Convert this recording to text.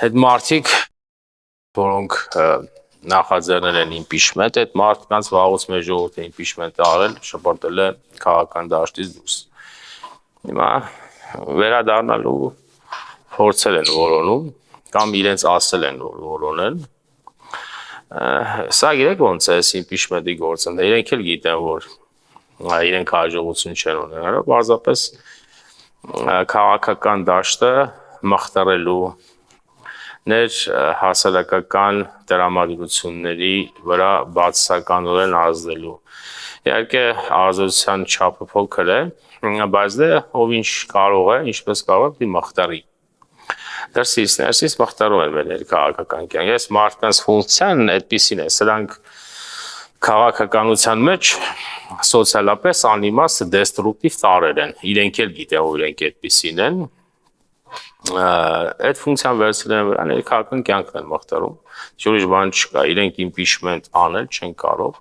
այդ մարդիկ, որոնք նախաձեռնել են impeachment, այդ մարդկանց վաղուց մեր ժողովուրդը impeachment արել, շպրտել է քաղաքական դաշտից դուրս։ Հիմա վերադառնալու փորձել են որոնում, կամ իրենց ասել են, որ որոնել։ Սա գիտեք ոնց է impeachment-ի գործընթացը, իրենք էլ գիտեն, որ իրենք հաջողություն չեն ունենալու, պարզապես քաղաքական դաշտը մխտարելու ներ հասարակական տրամադրությունների վրա բացասականորեն ազդելու։ Իհարկե ազդեցության չափը փոքր է, բայց դե ով ինչ կարող է, ինչպես կարող է, պիտի մխտարի։ Դրսից ներսից մխտարում են մեր քաղաքական կյանքը։ Այս մարդկանց ֆունկցիան այդպիսին է, սրանք քաղաքականության մեջ սոցիալապես անիմաստ դեստրուկտիվ տարրեր են, իրենք էլ գիտեն, որ իրենք այդպիսին են, այդ ֆունկցիան վերցրել վրա ներքաղաքական կյանքն են մխտարում, ուրիշ բան չկա, իրենք impeachment անել չեն կարող,